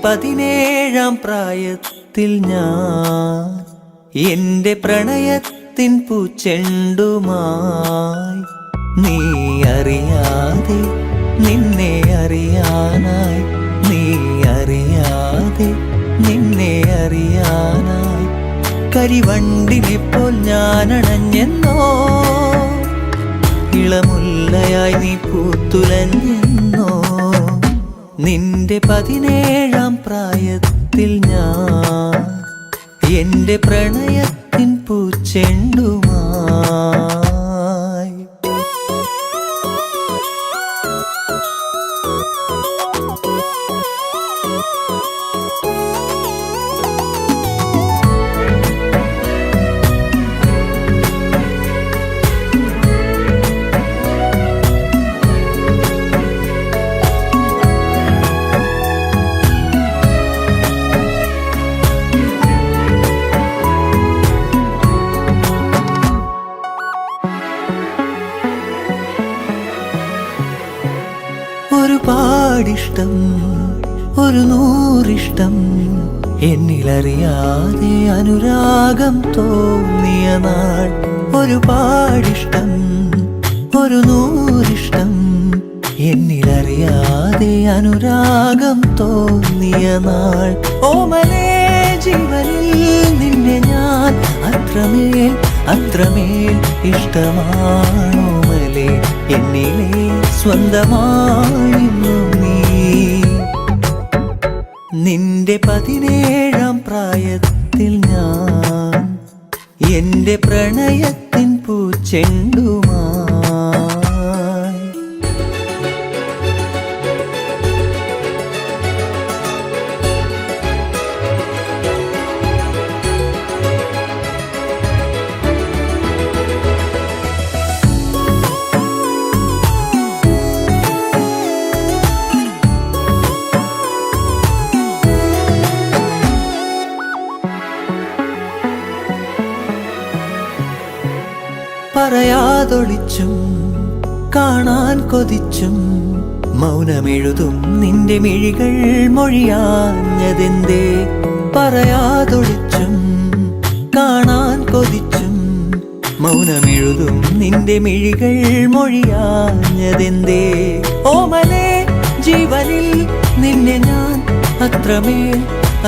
17-ാം പ്രായത്തിൽ ഞാൻ എന്റെ പ്രണയത്തിൻ പൂച്ചെണ്ടുമായി നീ അറിയാതെ നിന്നെ അറിയാനായി നീ അറിയാതെ നിന്നെ അറിയാനായി കരിവണ്ടിനെപ്പോൾ ഞാൻ അണഞ്ഞെന്നോ ഇളമുല്ലയായി നീ പൂത്തുലഞ്ഞെന്നോ നിന്റെ 17-ാം പ്രായത്തിൽ ഞാൻ എന്റെ പ്രണയത്തിൻ പൂച്ചെണ്ടുമായി ഒരുപാടിഷ്ടം ഒരു നൂറിഷ്ടം എന്നിലറിയാതെ അനുരാഗം തോന്നിയ നാൾ ഒരുപാടിഷ്ടം ഒരു നൂറിഷ്ടം എന്നിലറിയാതെ അനുരാഗം തോന്നിയ നാൾ ഓമലേ ജീവനിൽ നിന്നെ ഞാൻ അത്രമേൽ അത്രമേൽ ഇഷ്ടമാണോമലേ എന്നിലെ സ്വന്തമായിരുന്നു നീ നിന്റെ 17-ാം പ്രായത്തിൽ ഞാൻ എന്റെ പ്രണയത്തിൻ പൂച്ചെണ്ടുമായി പറയാതൊളിച്ചും കാണാൻ കൊതിച്ചും മൗനമെഴുതും നിന്റെ മിഴികൾ മൊഴിയാഞ്ഞതെന്തേ പറയാതൊളിച്ചും കാണാൻ കൊതിച്ചും മൗനമെഴുതും നിന്റെ മിഴികൾ മൊഴിയാഞ്ഞതെന്തേ ഓമലേ ജീവനിൽ നിന്നെ ഞാൻ അത്രമേൽ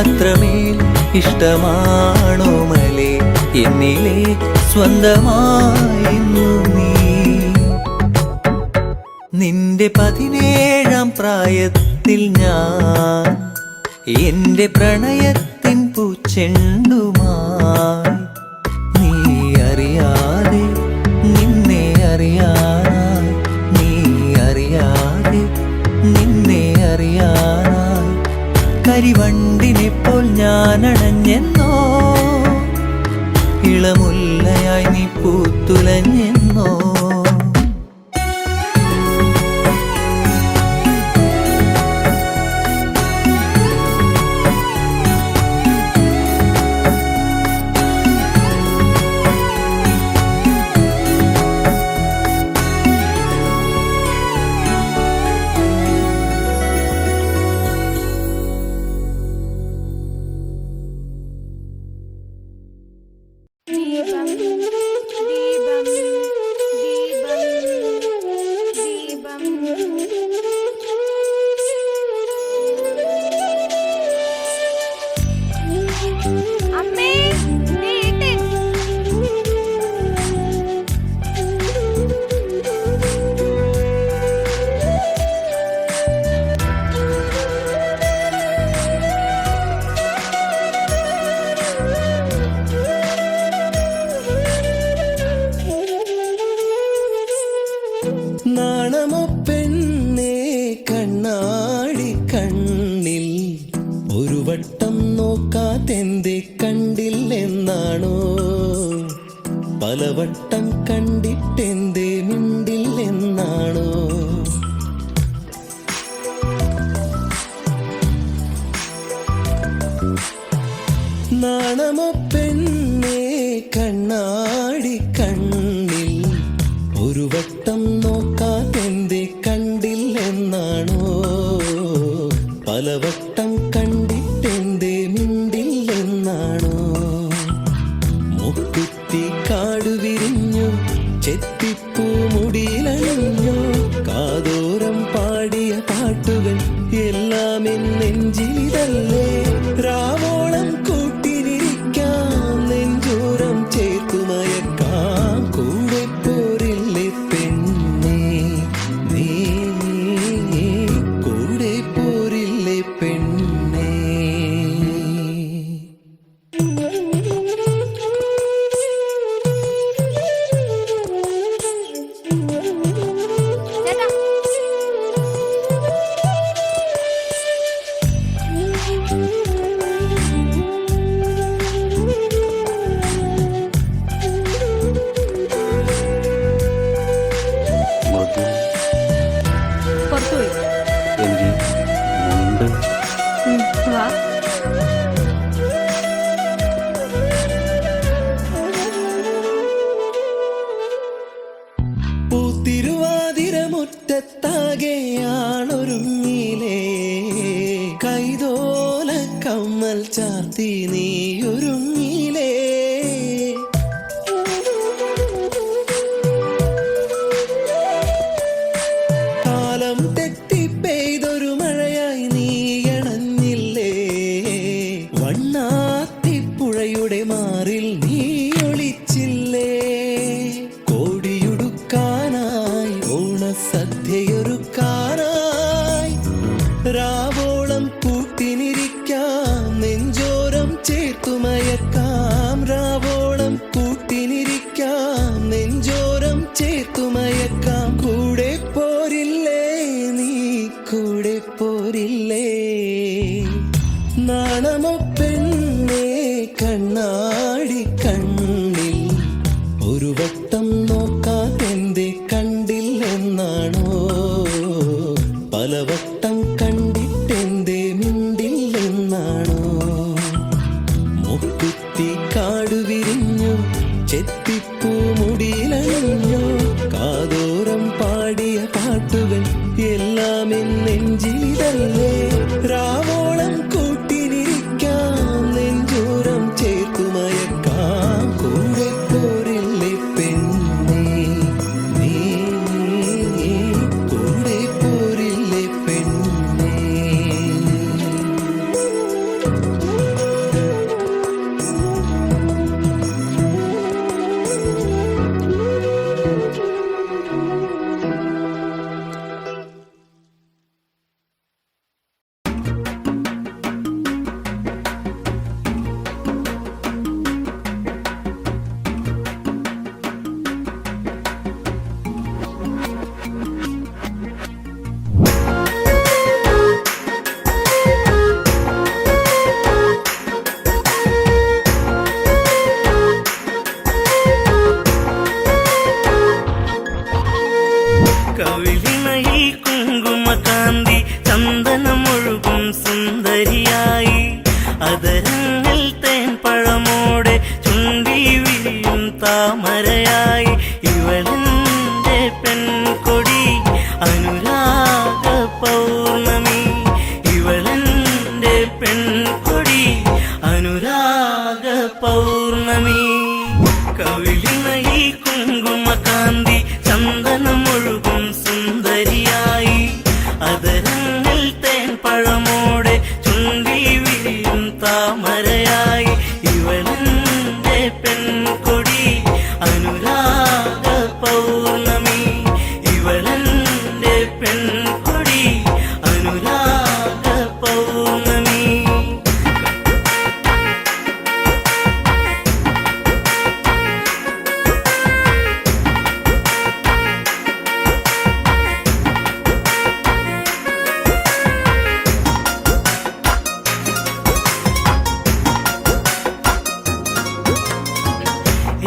അത്രമേൽ ഇഷ്ടമാണോമലേ എന്നിലെ സ്വന്തമായിരുന്നു നീ നിന്റെ 17-ാം പ്രായത്തിൽ ഞാൻ എന്റെ പ്രണയത്തിൻ പൂച്ചെണ്ടുമായി നീ അറിയാതെ നിന്നെ അറിയാനായി നീ അറിയാതെ നിന്നെ അറിയാനായി കരിവണ്ടിനെപ്പോൾ ഞാൻ അണഞ്ഞെന്നോ ഇളമുല്ലയായി നീ പൂത്തുലഞ്ഞെന്നോ നാണമോ പെണ്ണേ കണ്ണാടി കണ്ണിൽ ഒരു വട്ടം നോക്കാതെന്തേ കണ്ടില്ലെന്നാണോ പലവട്ടം കണ്ടിട്ടെന്തേ മിണ്ടില്ലെന്നാണോ നാണമോ പെണ്ണേ കണ്ണാടി കണ്ണിൽ ഒരു വട്ടം നോക്കാതെന്തേ കണ്ടില്ലെന്നാണോ പലവട്ടം കണ്ടി പൂമണൽ ചാർത്തി നീയൊരുങ്ങിലേ. കാലം തെറ്റി പെയ്തൊരു മഴയായി നീയണഞ്ഞില്ലേ. വണ്ണാത്തിപ്പുഴയുടെ മാറിൽ നീ ഒളിച്ചില്ലേ. കോടിയുടുക്കാനായി ഓണസദ്യയൊരുക്കാനായി രാവോളം കൂട്ടിനിരിക്കാം, നെഞ്ചോരം ചേർത്തുമയക്കാം. രാവോളം കൂട്ടിനിരിക്കാം, നെഞ്ചോരം ചേർത്തുമയക്കാം. കൂടെ പോരില്ലേ നീ, കൂടെ പോരില്ലേ. നാണമോ പെണ്ണേ കണ്ണാടി കണ്ണിൽ, ഒരു വട്ടം നോക്കാതെന്തേ കണ്ടില്ലെന്നാണോ. പലവട്ടം കണ്ടിട്ടെന്തേ മിണ്ടില്ലെന്നാണോ. മുക്കുത്തി കാടു വിരിഞ്ഞു, ചെത്തിപ്പൂ മുടിയിലണിഞ്ഞു. കാതോരം പാടിയ പാട്ടുകൾ എല്ലാം നെഞ്ചിലിതല്ലേ. രാവോളം കൂട്ടിനിരിക്കാം, നെഞ്ചോരം ചേർത്തുമയക്കാം. കൂടെ പോരില്ലേ പെണ്ണേ നീ, കൂടെ പോരില്ലേ പെണ്ണേ. കവിളിണയിൽ കുങ്കുമകാന്തി ചന്ദനമൊഴുകും സുന്ദരിയായി. അതരങ്ങൾ തേൻപഴമോടെ ചുണ്ടി വിരിയും താമരയായി. ഇവളെന്റെ പെൺകൊടി അനുരാഗ പൗർണമി. ഇവളെന്റെ പെൺകൊടി അനുരാഗ പൗർണമി. കവിളിണയിൽ കുങ്കുമകാന്തി ചന്ദനമൊഴുകും സുന്ദരിയായി. അതരങ്ങൾ തേൻപഴമോടെ ചുണ്ടി വിരിയും താമരയായി. ഇവളെന്റെ പെൺകൊടി അനുരാഗ പൗർണമി. ഇവളെന്റെ പെൺകൊടി അനുരാഗ പൗർണമി.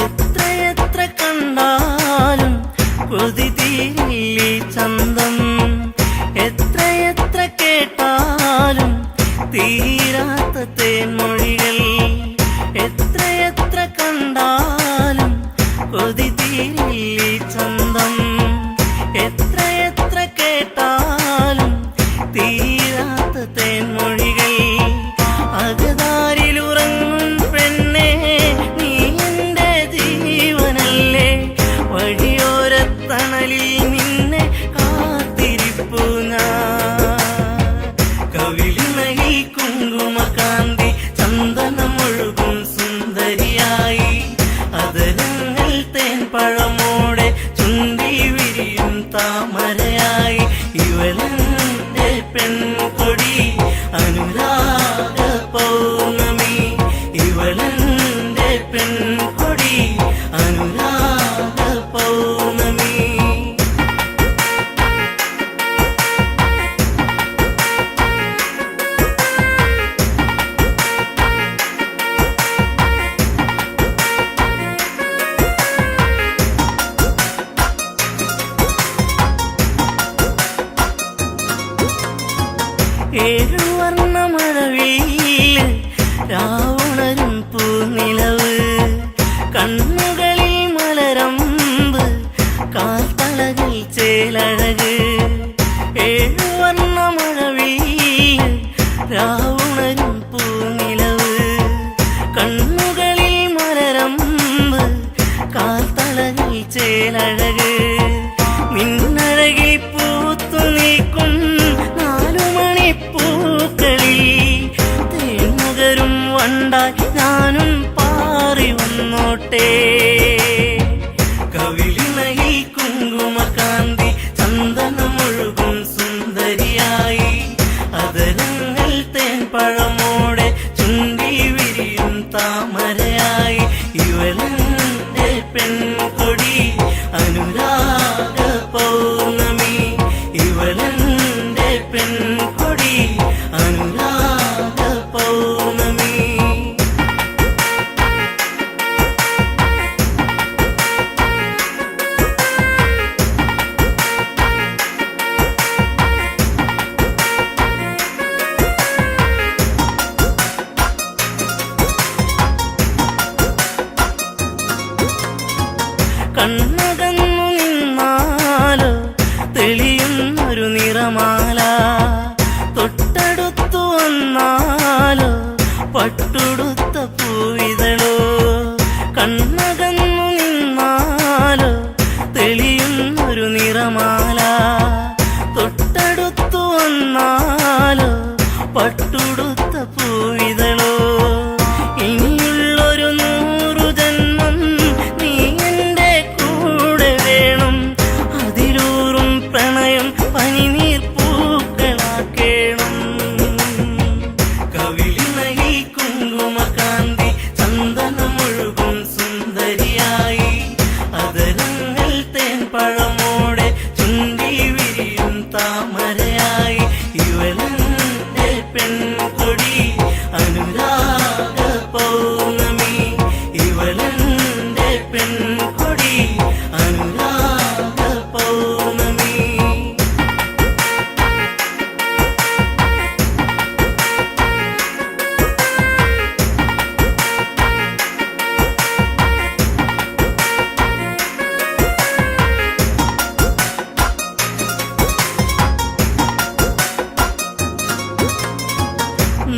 എത്രയെത്ര കണ്ടാലും കൊതി തീരില്ലേ ചന്തം. എത്രയെത്ര കേട്ടാലും തീരാത്ത തേൻമൊഴികൾ. എത്രയെത്ര കണ്ടാലും കൊതി തീരില്ലേ ചന്തം. എത്രയെത്ര കേട്ടാലും തീരാത്ത തേൻമൊഴികൾ. അകതാരിലുറങ്ങും പെണ്ണേ നീ എന്റെ ജീവനല്ലേ. വഴിയോരത്തണലിൽ നിന്നെ കാത്തിരിപ്പു ഞാൻ. കവിളിണയിൽ കുങ്കുമകാന്തി ചന്ദനമൊഴുകും സുന്ദരിയായി. അതരങ്ങൾ തേൻപഴമോടെ ചുണ്ടി വിരിയും താമരയായി. ഇവളെന്റെ പെൺകൊടി അനുരാഗ പൗർണമി. ഇവളെന്റെ പെൺകൊടി അനുരാഗ പൗർണമി. ഏഴുവർണ്ണമഴവിൽ രാവുണരും പൂനിലവ്. കണ്ണുകളിൽ മലരമ്പ്, കാൽത്തളകൾ ചേലഴക്. ഏഴുവർണ്ണമഴവിൽ രാവുണരും പൂനിലവ്. വണ്ടായി ഞാനും പാറി വന്നോട്ടെ. കവിളിണയിൽ കുങ്കുമകാന്തി ചന്ദനമൊഴുകും സുന്ദരിയായി, അതരങ്ങൾ തേൻപഴമോടെ ചുണ്ടി വിരിയും താമരയായി. ഇവളെന്റെ പെൺകൊടി അനുരാഗ പൗർണമി, ഇവളെന്റെ പെൺകൊടി അനുരാഗ പൗർണമി. കണ്ണകന്നു നിന്നാലോ തെളിയുന്നൊരു നിറമാല, തൊട്ടടുത്തു വന്നാലോ പട്ടുടുത്ത പൂവിതളോ. കണ്ണകന്നു നിന്നാലോ തെളിയുന്നൊരു നിറമാല, തൊട്ടടുത്തു വന്നാലോ പട്ടുടുത്ത പൂവിതളോ. ഇനിയുള്ളൊരു 100 ജന്മം നീ എന്റെ കൂടെ വേണം, അതിലൂറും പ്രണയം പനിനീർ പൂക്കളാക്കേണം. കവിളിണയിൽ കുങ്കുമകാന്തി ചന്ദനമൊഴുകും സുന്ദരിയായി, അതരങ്ങൾ തേൻപഴമോടെ ചുണ്ടി വിരിയും താമരയായി. ഇവളെന്റെ പെൺകൊടി അനുരാഗ പൗർണമി, ഇവളെന്റെ പെൺകൊടി അനുരാഗ പൗർണമി.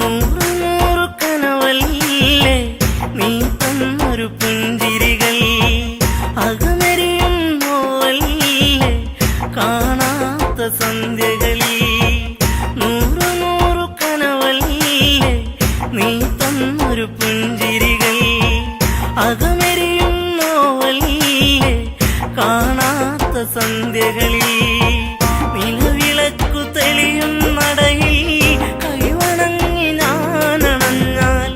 നൂറ് നൂറ് കനവല്ലേ നീ തന്നൊരു പുഞ്ചിരികൾ, അകമരിയും നോവല്ലേ കാണാത്ത സന്ധ്യകളിൽ. നൂറ് നൂറ് കനവല്ലേ നീ തന്നൊരു പുഞ്ചിരികൾ, അകമരിയും നോവല്ലേ കാണാത്ത സന്ധ്യകളിൽ. നിലവിളക്കു തെളിയും നടയിൽ കൈവണങ്ങി ഞാനണഞ്ഞാൽ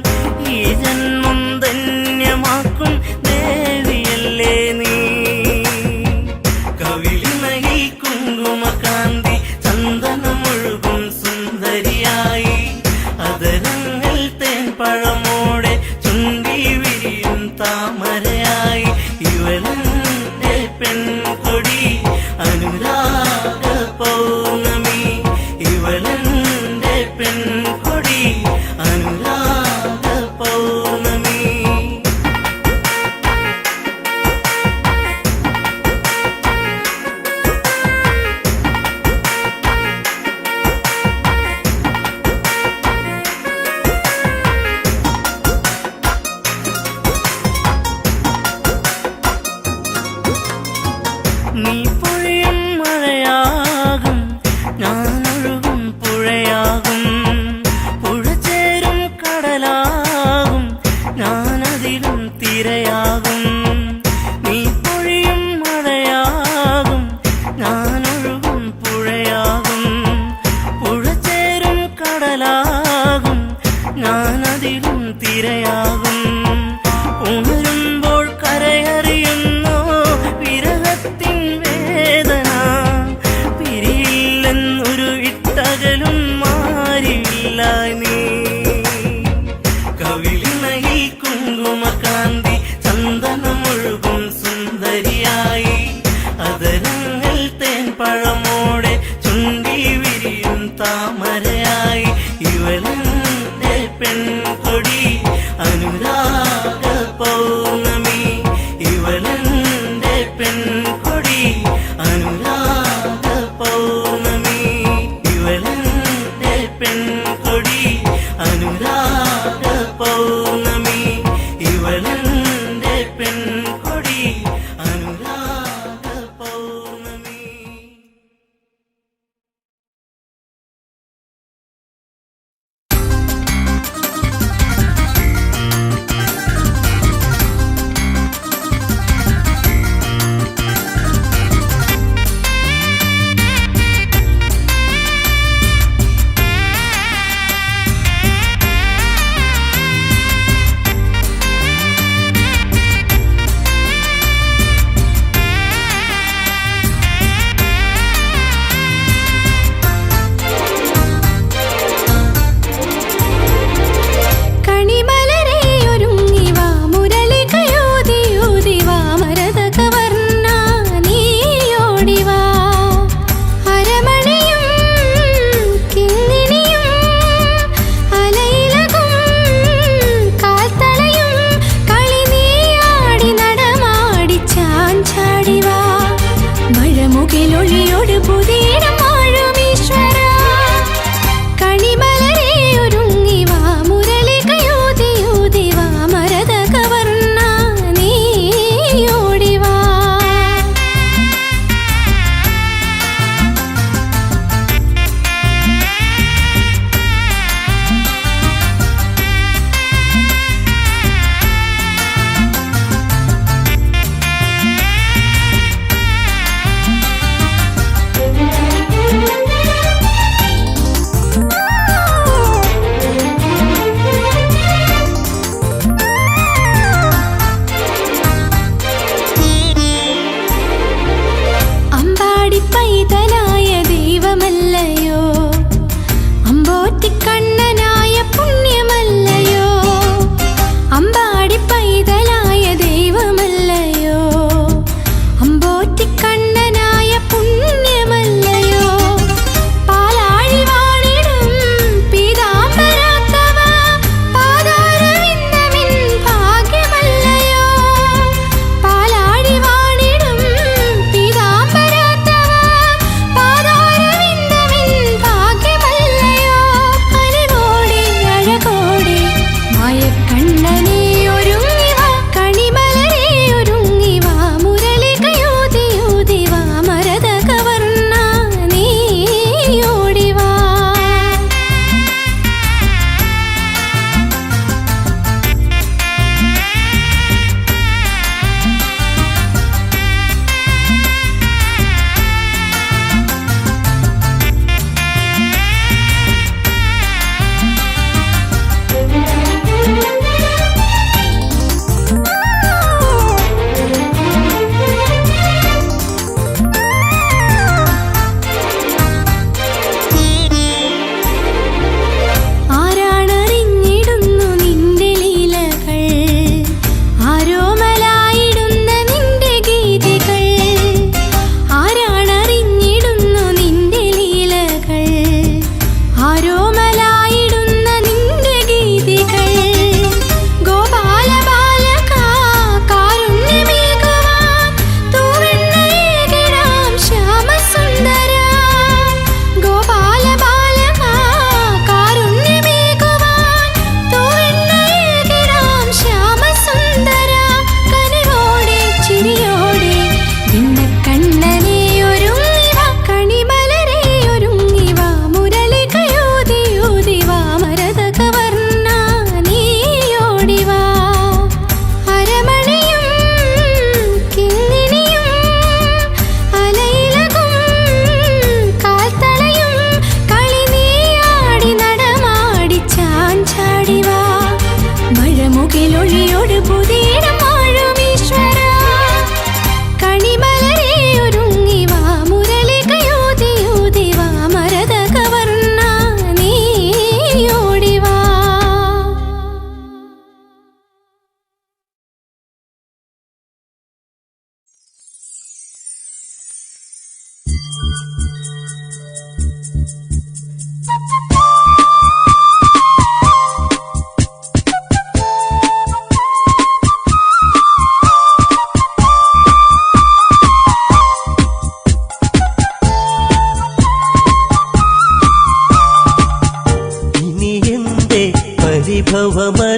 ഈ ജന്മം ധന്യമാക്കും ദേവിയല്ലേ നീ. കവിളിണയിൽ കുങ്കുമകാന്തി ചന്ദനമൊഴുകും സുന്ദരിയായി, അതരങ്ങൾ തേൻപഴമോടെ ചുണ്ടി വിരിയും താമരയായി. ഇവളെന്റെ പെൺകൊടി അനുരാഗ പൗർണമി, ഇവളെന്റെ പെൺകൊടി അനുരാഗ പൗർണമി. നീ പൊഴിയും മഴയാകും, ഞാനൊഴുകും പുഴയാകും, പുഴ ചേരും കടലാകും, ഞാനതിലും തിരയാകും. നീ പൊഴിയും മഴയാകും, ഞാനൊഴുകും പുഴയാകും, പുഴ ചേരും കടലാകും, ഞാനതിലും തിരയാകും. ഉണരുമ്പോൾ കരയറിയുന്നോ വിരഹത്തിൻ വേദന, പിരിയില്ലെന്നൊരു ഇട്ടകലും മാറിയില്ല നീ. കവിളിണയിൽ കുങ്കുമകാന്തി ചന്ദനമൊഴുകും സുന്ദരിയായി, അതരങ്ങൾ തേൻപഴമോടെ ചുണ്ടി വിരിയും താമരയായി. ഇവളെന്റെ പെൺകൊടി അനുരാഗ പൗർണമി, ഇവളെന്റെ പെൺകൊടി അനുരാഗ പൗർണമി, ഇവളെന്റെ പെൺകൊടി അനുരാഗ പൗർണമി, ഇവളെന്റെ പെൺകൊടി അനുരാഗ പൗർണമി.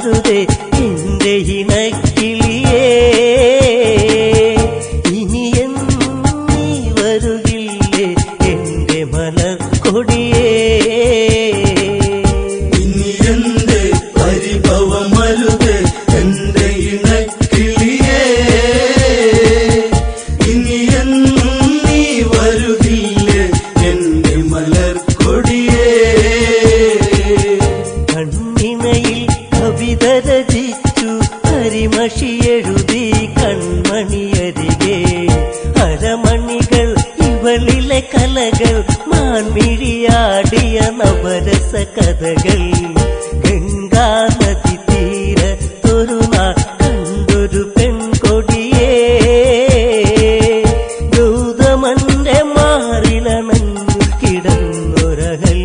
മരുതേ എന്റെ ഇണക്കിളിയേ ഇനി നീ വരുകില്ലേ എന്റെ മലർക്കൊടിയേ ഇനി എന്റെ പരിഭവമരുതേ എന്റെ ഇണക്കിളിയേ ഇനി നീ വരുകില്ലേ എന്റെ മലർക്കൊടിയേ കണ്ണിണയിൽ കവിത രചിച്ചു കരിമഷി എഴുതി കൺമണിയരികെ അരമണികൾ ഇവളിലെ കലകൾ മാൻമിഴിയാടിയ നവരസ കഥകൾ ഗംഗാ നദി തീരത്തൊരു നാൾ കണ്ടൊരു പെൺകൊടിയേ ഗൗതമന്റെ മാറിലണഞ്ഞു കിടന്നൊരഹല്യവൾ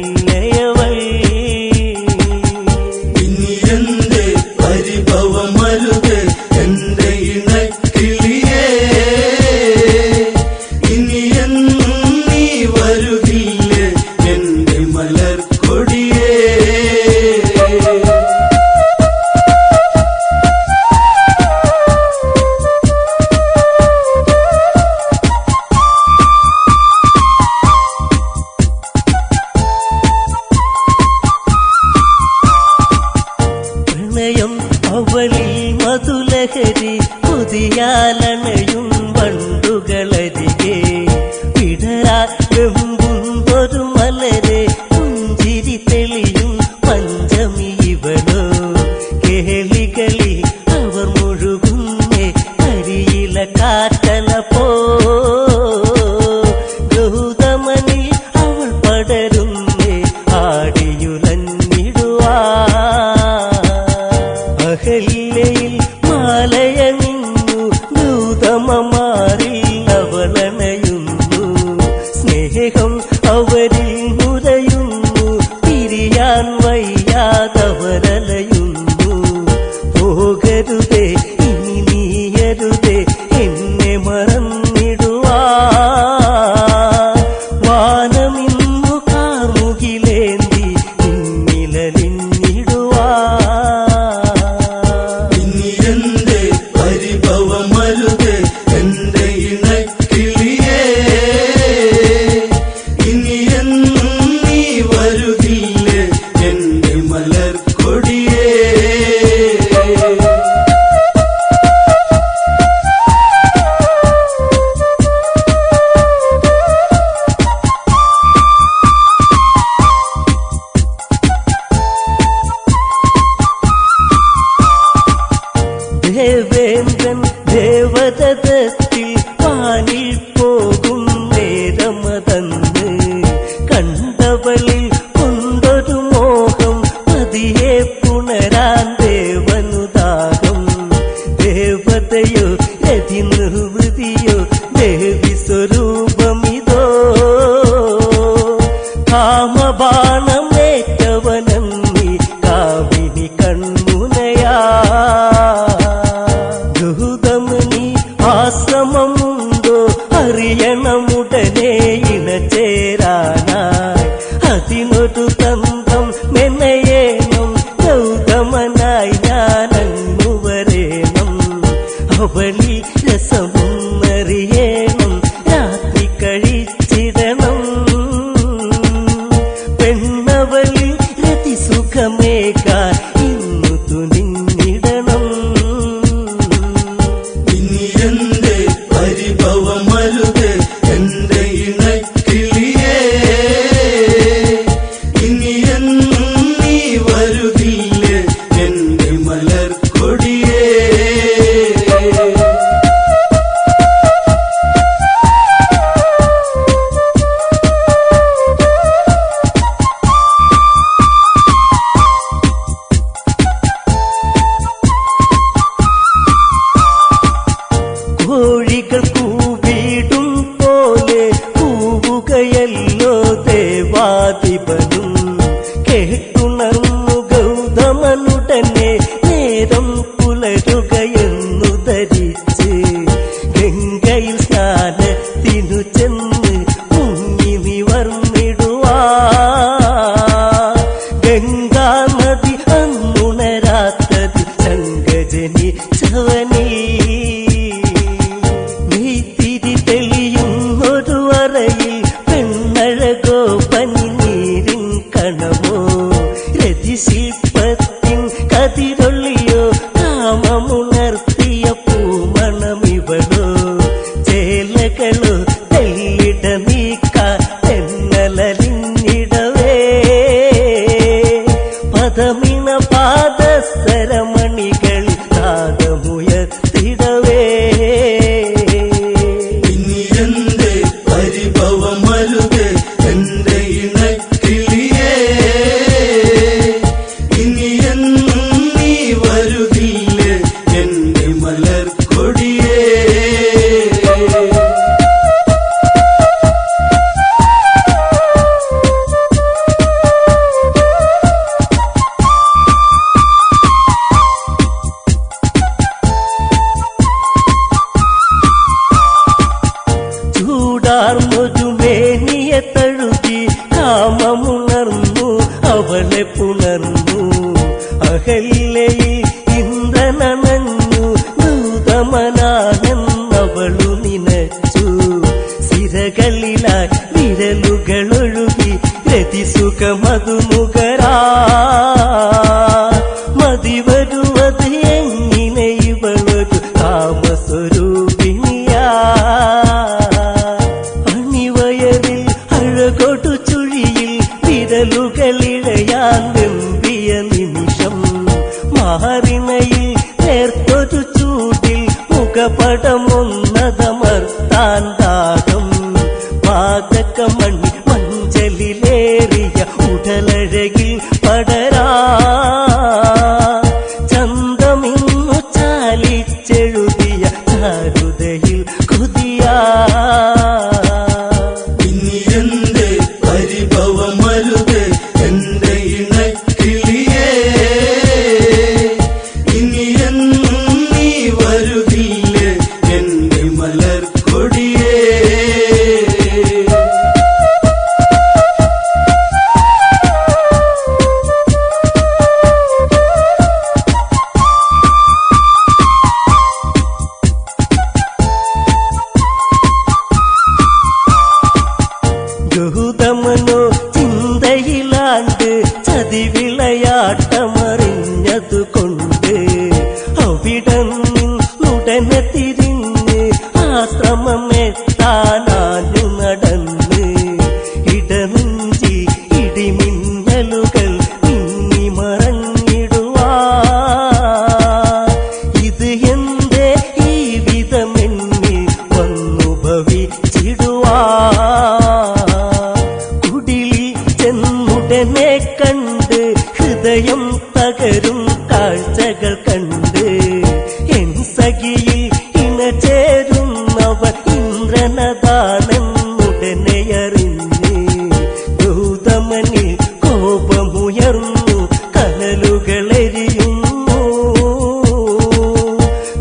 ഇനി എന്റെ പരിഭവമരുതേ എന്റെ ഇണക്കിളിയേ ഇനി നീ വരുകില്ലേ എന്റെ മലർക്കൊടിയേ പ്രണയം അവളിൽ മധുലഹരി പുതിയാലണയും വണ്ടുകളരികെ വിടരാ വെമ്പുന്നൊരു മലരെ പുഞ്ചിരി തെളിയും പഞ്ചമി ഇവളോ കേളികളി അവർ മുഴുകുന്നേ കരിയില കാറ്റല പോ ഗൗതമനിൽ അവൾ പടരുന്നേ ആടിയുലഞ്ഞിടുവാ അഹല്യയിൽ മാലയണിഞ്ഞു ഗൗതമമാരിൽ അവളണയുന്നു സ്നേഹം അവരിൽ മുരയുന്നു പിരിയാൻ വയ്യാതവരലയുന്നു പോകരുതേ ഇനി നീയരുതേ എന്നെ മറന്നിടുവാ വാനമിന്നു കാർമുകിലേന്തി നിന്നിലലിഞ്ഞിടുവാ ഇനി എന്റെ പരിഭവമരുതേ എന്റെ ഇണക്കിളിയേ ഇനി നീ വരുകില്ലേ എന്റെ മലർക്കൊടിയേ ദേവേന്ദ്രൻ ദേവതത്തിൽ പാനിൽ പോകും നേരമതന്ന് കണ്ടവളിൽ കൊണ്ടൊരു മോഹം പതിയെ പുണരാൻ ദേവനുദാഹം ദേവതയോ രതി നിർവൃതിയോ ദേവി സ്വരൂപമിതോ കാമബാണമേറ്റവനന്നി കാവിനി കൺമുനയാ ഗൗതമനി ആശ്രമമുണ്ടോ അറിയണമുടനെ ഇണചേരാനായി അതിനൊരു തന്ത്രം മെനയേണം ഗൗതമനായി ഞാനങ്ങു വരേണം അവളി രസമൊന്നറിയേണം രാത്രി കഴിച്ചിടണം പെണ്ണവളി രതി സുഖമേകാൻ ഇന്നു തുനിഞ്ഞിടണം ഇനി എന്റെ പരിഭവമരുതേ എന്റെ ഇണക്കിളിയേ ഇനി നീ വരുകില്ലേ എന്റെ മലർക്കൊടിയേ കോഴികൾ കൂവിടും പോലെ കൂവുകയല്ലോ ദേവാധിപനും കേട്ടുണർന്നു ഗൗതമനുടനെ നേരം പുലരുകയെന്നു ധരിച്ച് ഗംഗയിൽ സ്നാനത്തിനു ചെന്ന് മുങ്ങി നിവർന്നിടുവാ ഗംഗാ നദി അന്നുണരാത്തതി കസവനിൽ നെയ്ത്തിരി തെളിയുന്നൊരു അറയിൽ പെണ്ണഴകോ പനിനീരിൻ കണമോ രതിശില്പത്തിൻ കതിരൊള്ളിയോ കാമമുണർത്തിയ പൂമണമിവളോ ചേലകളോ തെല്ലിട നീക്കാൻ തെന്നലിഞ്ഞിടവേ പദമിണ പാദസരമണികൾ നാദമുയർത്തിടവേ ഇനി എന്റെ പരിഭവമരുത് എന്റെ ഇണക്കിളിയേ ഇനി എന്നും നീ വരുകില്ലേ എന്റെ മലർക്കൊടിയേ ചൂടാർന്നൊരു മേനിയെ തഴുകി കാമമുണർന്നു അവളെ പുണർന്നു അഹല്യയിൽ ഇന്ദ്രനണഞ്ഞു ദൂതമനാണെന്നവളു നിനച്ചു സിരകളിലായി വിരലുകളൊഴുകി രതിസുഖമതുമുഖരാ മതിവരുവത് എങ്ങനെ ഇവളൊരു കാമസ്വരൂപിണിയാ അണിവയറിൽ അഴകൊടു ചുഴിയിൽ വിരലുകളിഴയാൻ വെമ്പിയ നിമിഷം മാറിണയിൽ നേർത്തൊരു ചൂടിൽ മുഖപടമൊന്നതമർത്താൻ ദാഹം പാതകമണി മഞ്ചലിലേറിയ ഉടലഴകിൽ പടരാ ചന്തമിന്നു ചാലിച്ചെഴുതിയ ചാരുതയിൽ കൊതിയാ ഇനി എന്റെ പരിഭവമരുത് എന്റെ ഇണക്കിളിയേ ഇനി എന്നും നീ വരുകില്ലേ എന്റെ മലർക്കൊടിയേ ഗൗതമനോ ചിന്തയിലാണ്ട് ചതിവിളയാട്ടമറിഞ്ഞതുകൊണ്ട് അവിടന്നുടനെ തിരിഞ്ഞ് ആശ്രമമെത്താനാനു നടന്ന് ഇടനെഞ്ചി ഇടിമിന്നലുകൾ മിന്നി മറഞ്ഞിടുവാ ഇത് എന്റെ ഈ വിധമെന്നിൽ വന്നു ഭവിച്ചിടുവാ കുടിലിൽ ചെന്നുടനെ കണ്ട് ഹൃദയം തകരും കാഴ്ചകൾ കണ്ട് എൻ സഖിയിൽ ഇണചേരുന്നവർ ഇന്ദ്രനദാനെന്നുടനെ അറിഞ്ഞ് ഗൗതമനിൽ കോപമുയർന്നു കനലുകളെരിയുന്നു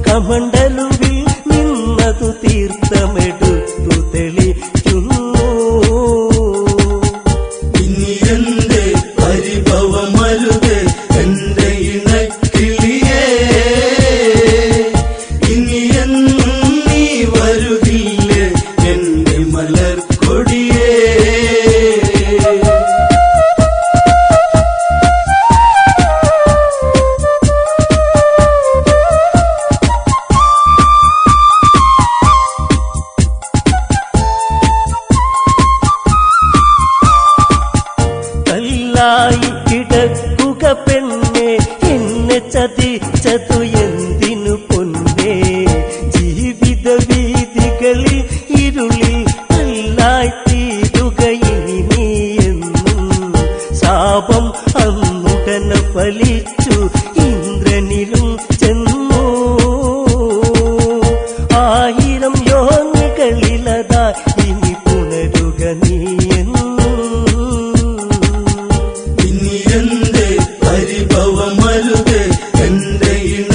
കമണ്ടലുവിൽ നിന്നതു തീർത്ഥമെടുത്തു തെളിക്കുന്നു ഇനി എന്റെ പരിഭവമരുത് എന്റെ ഇണക്കിളിയേ ഇനി എന്നും നീ വരുകില്ലേ എന്റെ മലർക്കൊടിയേ കല്ലായി കിടക്കുക പെണ്ണെ എന്നെ ചതിച്ചതു എന്തിനു പൊന്നേ ജീവിത വീതികളിൽ ഇരുളിൽ കല്ലായി തീരുക ഇനി നീ എന്നും ശാപം അന്നുടനെ ഫലിച്ചു ഇന്ദ്രനിലും ചെന്നു 1000 യോനികളിലതാ ഇനി പുണരുക നീ എന്നും ഇനി എന്റെ പരിഭവമരുത് എന്റെ ഇണ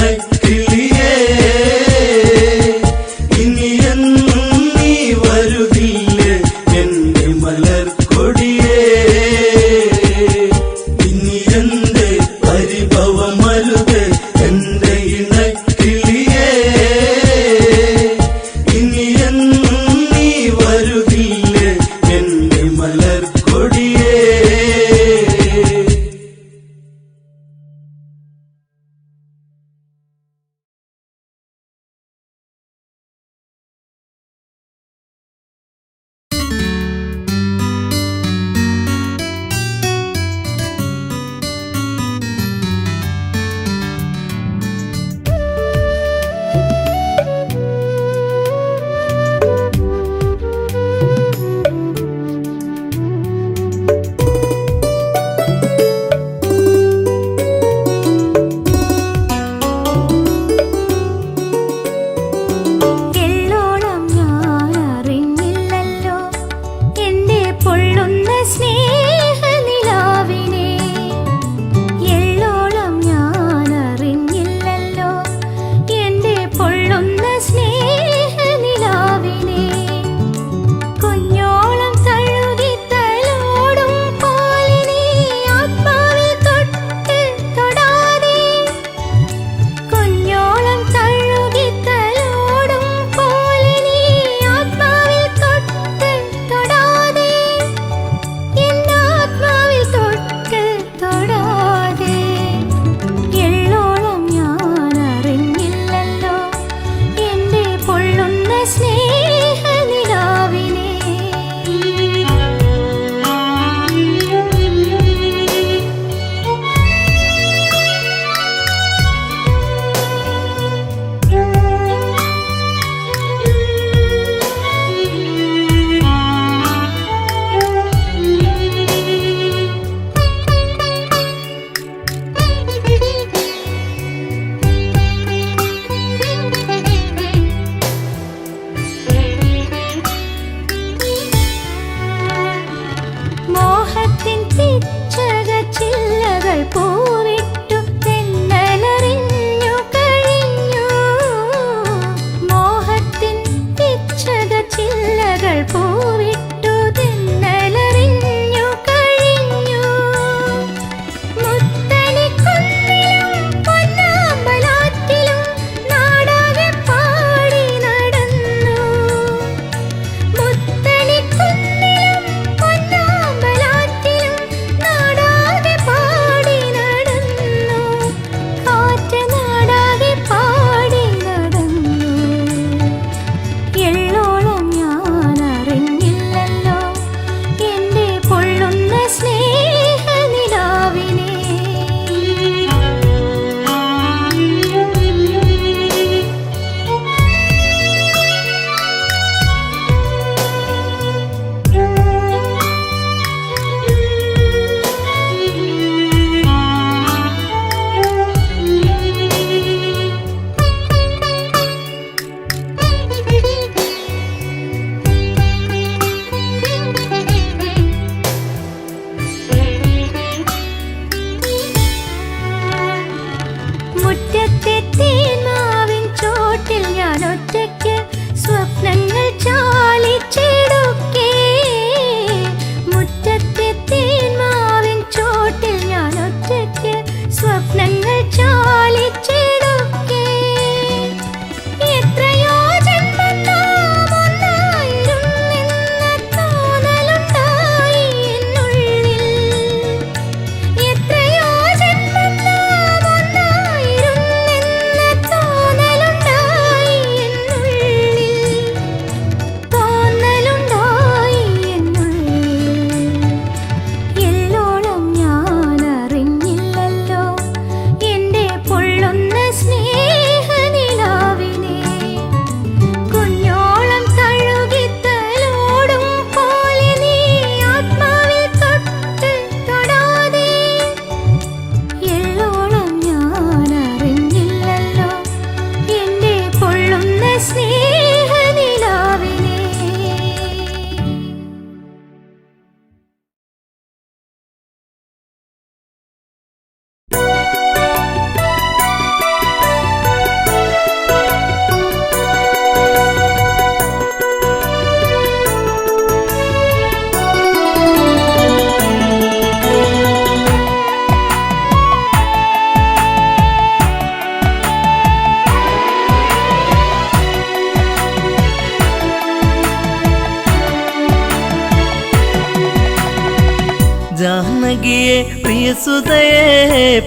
പ്രിയസുതയെ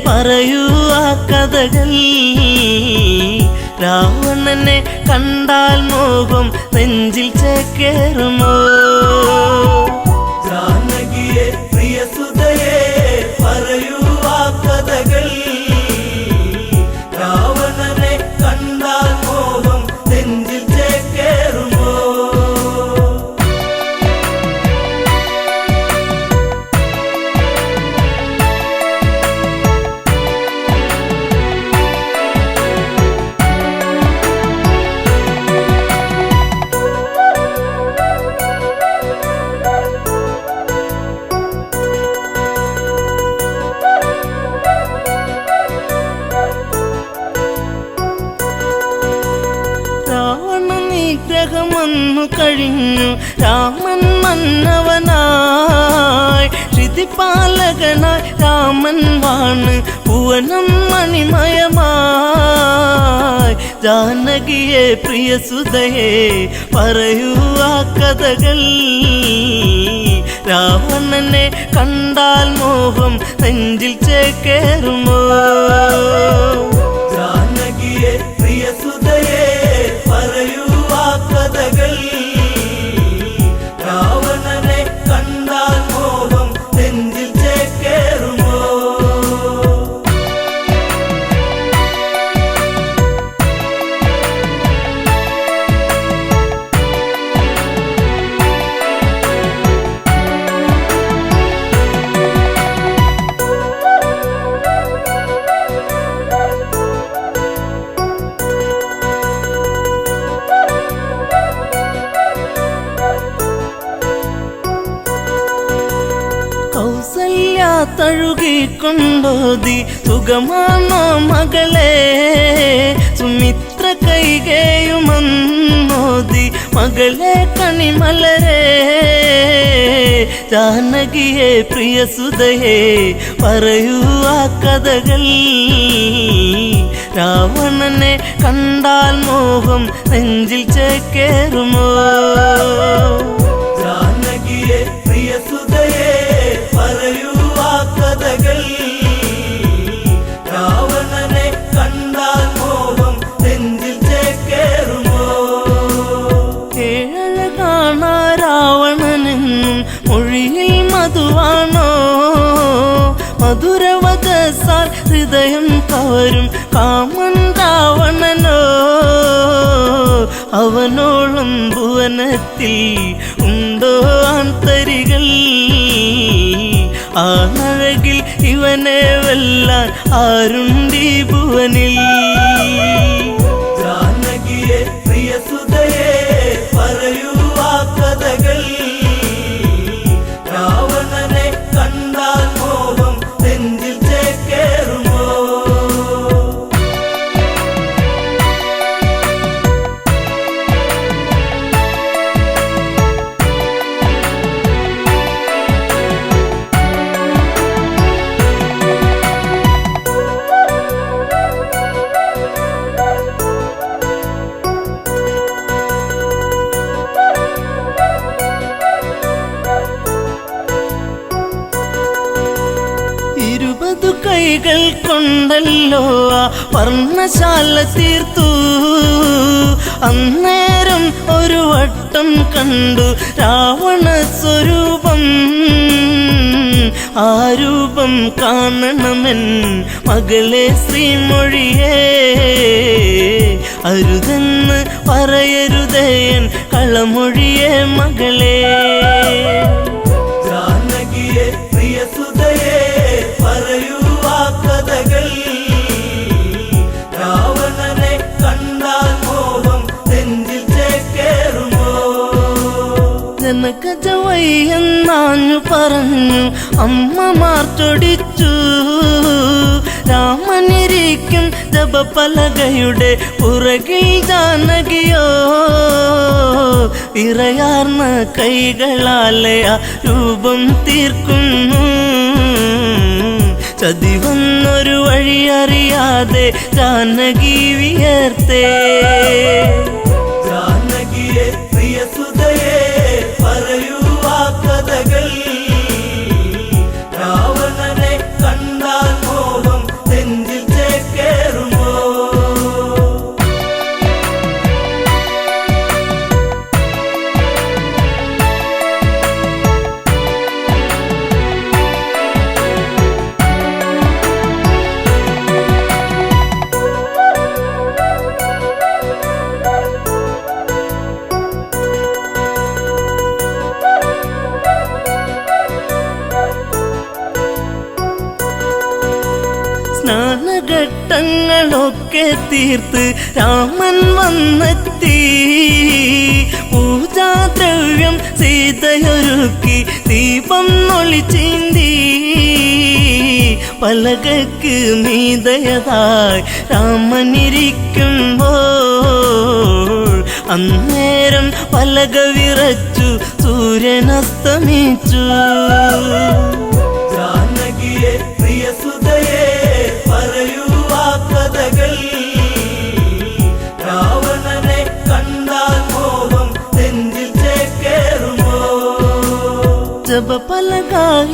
പറയൂ ആ കഥകൾ. രാവണനെ കണ്ടാൽ മോഹം നെഞ്ചിൽ ചേക്കേറുമോ? ജാനകിയെ പ്രിയസുതയെ പറയൂ ആ കഥകൾ. രാവണനെ കണ്ടാൽ മോഹം നെഞ്ചിൽ ചേക്കേറുമോ? നിഗ്രഹമൊന്നു കഴിഞ്ഞു രാമൻ മന്നവനായി. ശ്രുതിപാലകനായി രാമൻ വാണ് ഭുവനം മണിമയമായി. ജാനകിയെ പ്രിയസുതയെ പറയൂ ആ കഥകൾ. രാവണനെ കണ്ടാൽ മോഹം നെഞ്ചിൽ ചേക്കേറുമോ? ജാനകിയെ പ്രിയസുതയെ പറയൂ ആ കഥകൾ. രാവണനെ കണ്ടാൽ മോഹം നെഞ്ചിൽ ചേക്കേറുമോ? തഴുകിക്കൊണ്ടോതി സുഖമാണോ മകളെ? സുമിത്ര കൈകേയുമന്നോതി മകളെ കണിമലരെ. ജാനകിയെ പ്രിയസുതയെ പറയൂ ആ കഥകൾ. രാവണനെ കണ്ടാൽ മോഹം നെഞ്ചിൽ ചേക്കേറുമോ? ജാനകിയെ പ്രിയസുതയെ പറയൂ ആ കഥകൾ. രാവണനെ കണ്ടാൽ മോഹം നെഞ്ചിൽ ചേക്കേറുമോ? കേഴ കാണാ രാവണനെന്നും മൊഴിയിൽ മധുവാണോ? മധുരവദസാൽ ഹൃദയം കവരും കാമൻ രാവണനോ? അവനോളം ഭുവനത്തിൽ ഉണ്ടോ ആന്തരികൾ? ആണഴകിൽ ഇവനെ വെല്ലാൻ ആരുണ്ടീ ഭുവനിൽ? ജാനകിയെ പ്രിയസുതയെ പറയൂ ആ കഥകൾ. രാവണനെ കണ്ടാൽ മോഹം നെഞ്ചിൽ ചേക്കേറുമോ? കൈകൾ കൊണ്ടല്ലോ ആ വർണ്ണശാല തീർത്തു. അന്നേരം ഒരു വട്ടം കണ്ടു രാവണ സ്വരൂപം. ആ രൂപം കാണണമെൻ മകളെ ശ്രീമൊഴിയേ. അരുതെന്ന് പറയരുതേൻ കളമൊഴിയേ മകളെ. ജാനകിയെ പ്രിയസുതയെ പറയൂ ആ കഥകൾ. രാവണനെ കണ്ടാൽ മോഹം നെഞ്ചിൽ ചേക്കേറുമോ? ജനകജവയ്യെന്നാഞ്ഞു പറഞ്ഞു അമ്മമാർ ചൊടിച്ചു. രാമനിരിക്കും ജപപലകയുടെ പുറകിൽ ജാനകിയോ വിറയാർന്ന കൈകളാലെ ആ രൂപം തീർക്കുന്നു. ചതി വന്നൊരു വഴി അറിയാതെ ജാനകി വിയർത്തേ. ജാനകിയെ പ്രിയസുതയെ പറയൂ ആ കഥകൾ. രാവണനെ കർമ്മങ്ങളൊക്കെ തീർത്ത് രാമൻ വന്നെത്തി. പൂജാദ്രവ്യം സീതയൊരുക്കി ദീപം ഒളിച്ചീന്തി. പലകക്ക് മീതയതായി രാമനിരിക്കുമ്പോൾ അന്നേരം പലക വിറച്ചു സൂര്യനസ്തമിച്ചു. ജാനകിയെ പ്രിയസുതയെ പറയൂ ആ കഥകൾ. രാവണനെ കണ്ടാൽ മോഹം നെഞ്ചിൽ ചേക്കേറുമോ? ജപപലക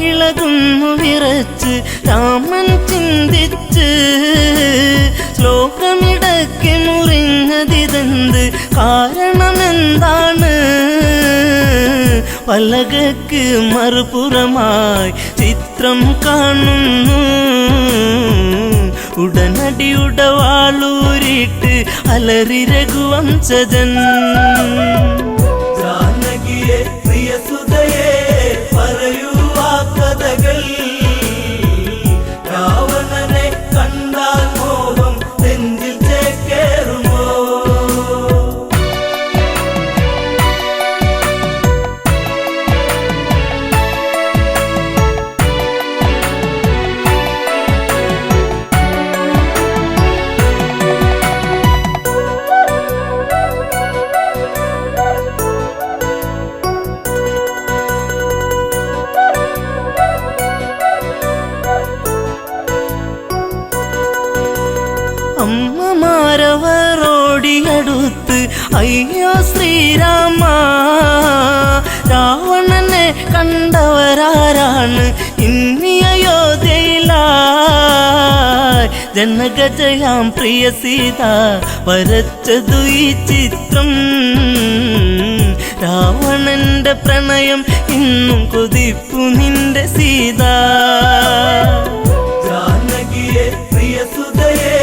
ഇളകുന്നു വിറച്ച് രാമൻ ചിന്തിച്ച്. ശ്ലോകമിടയ്ക്ക് മുറിഞ്ഞതിതെന്ത് കാരണമെന്താണ്? പലകക്ക് മറുപുറമായി ചിത്രം കാണുന്നു. ഉടനടി ഉടവാളൂരിട്ട് അലറി രഘുവംശജൻ. ജാനകിയെ പ്രിയസുതയെ പറയൂ ആ കഥകൾ. രാവണനെ കണ്ടാൽ മോഹം നെഞ്ചിൽ ചേക്കേറുമോ? അമ്മമാരവരോടിയടുത്ത് അയ്യോ ശ്രീരാമ, രാവണനെ കണ്ടവരാരാണ് ഇനി അയോധ്യയിലായി? ജനകജയാം പ്രിയ സീത വരച്ചതു ഈ ചിത്രം. രാവണന്റെ പ്രണയം ഇന്നും കൊതിപ്പു നിന്റെ സീത. ജാനകിയെ പ്രിയസുതയെ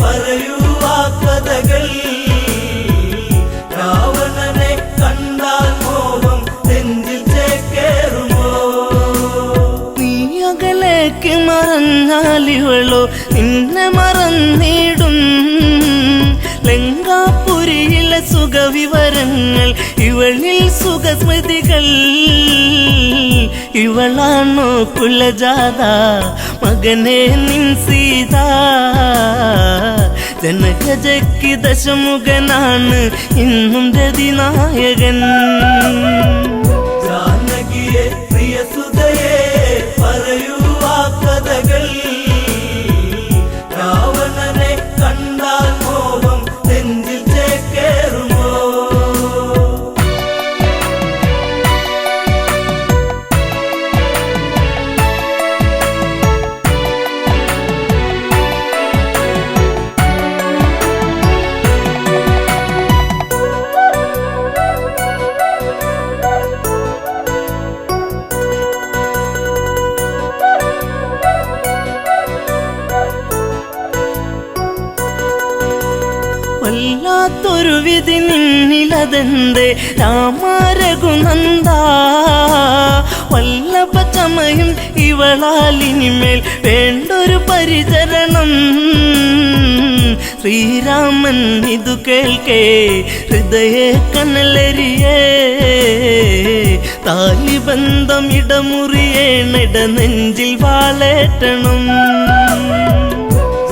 പറയൂ ആ കഥകൾ. രാവണനെ കണ്ടാൽ മോഹം നെഞ്ചിൽ ചേക്കേറുമോ? നീ അകലേക്ക് മറഞ്ഞാലിവളോ നിന്നെ മറന്നിടും. ലങ്കാപുരിയിലെ സുഖവിവരങ്ങൾ ഇവളിൽ സുഖസ്മൃതികൾ. ഇവളാണോ കുലജാത മകനെ നിൻ സീത? ജനകജയ്ക്ക് ദശമുഖനാണ് ഇന്നും രതിനായകൻ. ജാനകിയെ പ്രിയസുതയെ പറയൂ ആ കഥകൾ. രാവണനെ കണ്ടാൽ മോഹം നെഞ്ചിൽ ചേക്കേറുമോ? വല്ലാത്തൊരു വിധി നിന്നിലതെന്തേ രാമരഘുനന്ദ? വല്ലഭ ചമയും ഇവളാലിനിമേൽ വേണ്ടൊരു പരിചരണം. ശ്രീരാമൻ ഇതു കേൾക്കേ ഹൃദയ കനലരിയേ. താലിബന്ധം ഇടമുറിയേണിട നെഞ്ചിൽ വാളേറ്റണം.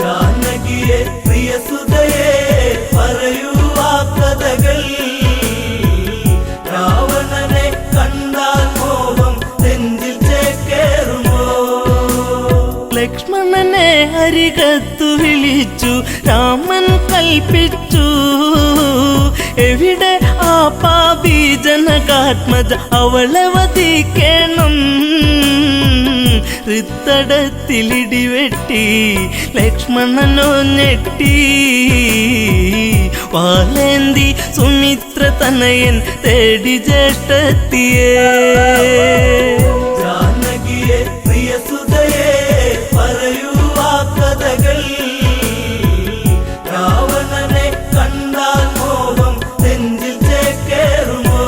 ജാനകിയെ പ്രിയസുതയെ പറയൂ ആ കഥകൾ. രാവണനെ കണ്ടാൽ മോഹം നെഞ്ചിൽ ചേക്കേറുമോ? ലക്ഷ്മണനെ അരികത്തു വിളിച്ചു രാമൻ കൽപ്പിച്ചു. എവിടെ ആ പാപി ജനകാത്മജ, അവളെ വധിക്കണം. ഹൃത്തടത്തിലിടിവെട്ടി ലക്ഷ്മണനോ ഞെട്ടി. വാലേന്തി സുമിത്ര തനയൻ തേടി ജ്യേഷ്ഠത്തിയേ. ജാനകിയെ പ്രിയസുതയെ പറയൂ ആ കഥകൾ. രാവണനെ കണ്ടാൽ മോഹം നെഞ്ചിൽ ചേക്കേറുമോ?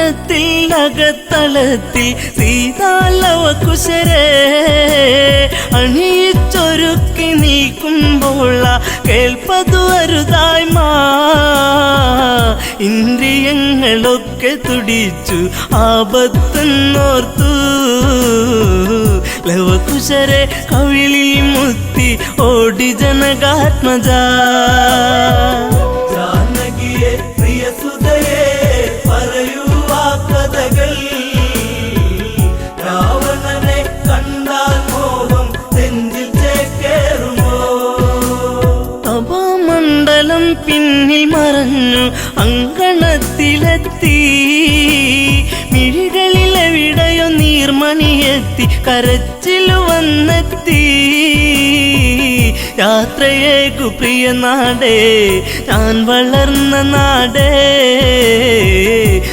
അങ്കണത്തിൽ അകത്തളത്തിൽ സീതാലവകുശരെ അണിയിച്ചൊരുക്കി നീക്കുമ്പോൾ കേൾപ്പതു അരുതായ്മ ഇന്ദ്രിയങ്ങളൊക്കെ തുടിച്ചു ആപത്തെന്നോർത്തു ലവകുശരെ കവിളിൽ മുത്തി ഓടി ജനകാത്മജ ജാനകിയെ പ്രിയസുതയെ പറയൂ ആ കഥകൾ രാവണനെ കണ്ടാൽ മോഹം നെഞ്ചിൽ ചേക്കേറുമോ തപോമണ്ഡലം പിന്നിൽ മറഞ്ഞു അങ്കണത്തിലെത്തി മിഴികളിലെവിടെയോ നീർമണിയെത്തി കരച്ചിലു വന്നെത്തി യാത്രയേക്കു പ്രിയ നാടേ ഞാൻ വളർന്ന നാടേ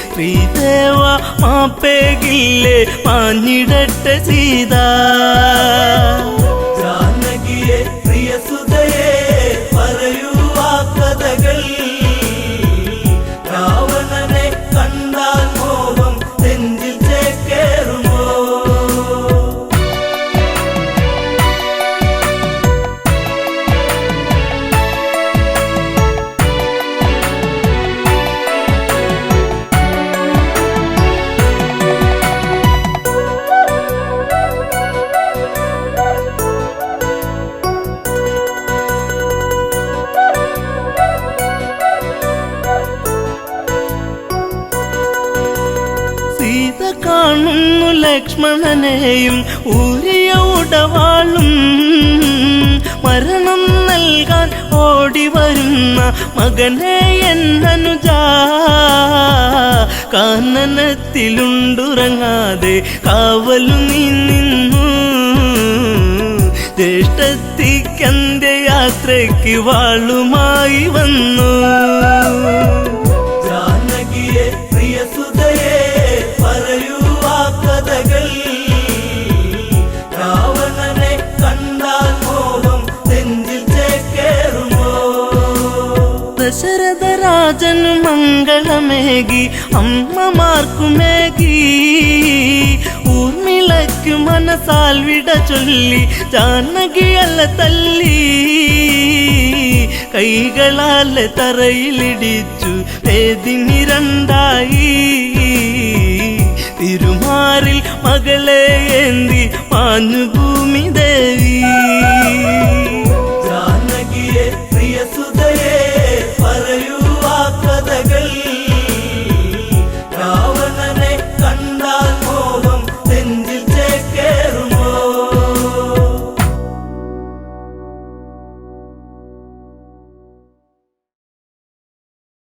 ശ്രീദേവ മാപ്പേകില്ലേ മാഞ്ഞിടട്ടെ സീത ജാനകിയെ പ്രിയസുതയെ പറയൂ ആ കഥകൾ രാവണനെ കണ്ടാൽ മോഹം നെഞ്ചിൽ ചേക്കേറുമോ സീത കാണുന്നു ലക്ഷ്മണനെയും ഊരിയ ഉടവാളും മരണം നൽകാൻ ഓടി വരുന്ന മകനെ എന്നനുജ കാനനത്തിലുണ്ടുറങ്ങാതെ കാവലു നീ നിന്നു ജ്യേഷ്ഠത്തിക്കന്റെ യാത്രയ്ക്ക് വാളുമായി വന്നു ജാനകിയെ പ്രിയസുതയെ പറയൂ ആ കഥകൾ രാവണനെ കണ്ടാൽ മോഹം നെഞ്ചിൽ ചേക്കേറുമോ ദശരഥ രാജനു മംഗളമേകി അമ്മമാർക്കുമേകി ഊർമിളയ്ക്കു മനസാൽ വിട ചൊല്ലി ജാനകിയല്ല തല്ലി കൈകളാൽ തറയിലിടിച്ചു വേദിനി രണ്ടായി തിരുമാറിൽ മകളെ ഏന്തി മാഞ്ഞു ഭൂമി ദേവി ജാനകിയെ പ്രിയസുതയെ പറയൂ ആ കഥകൾ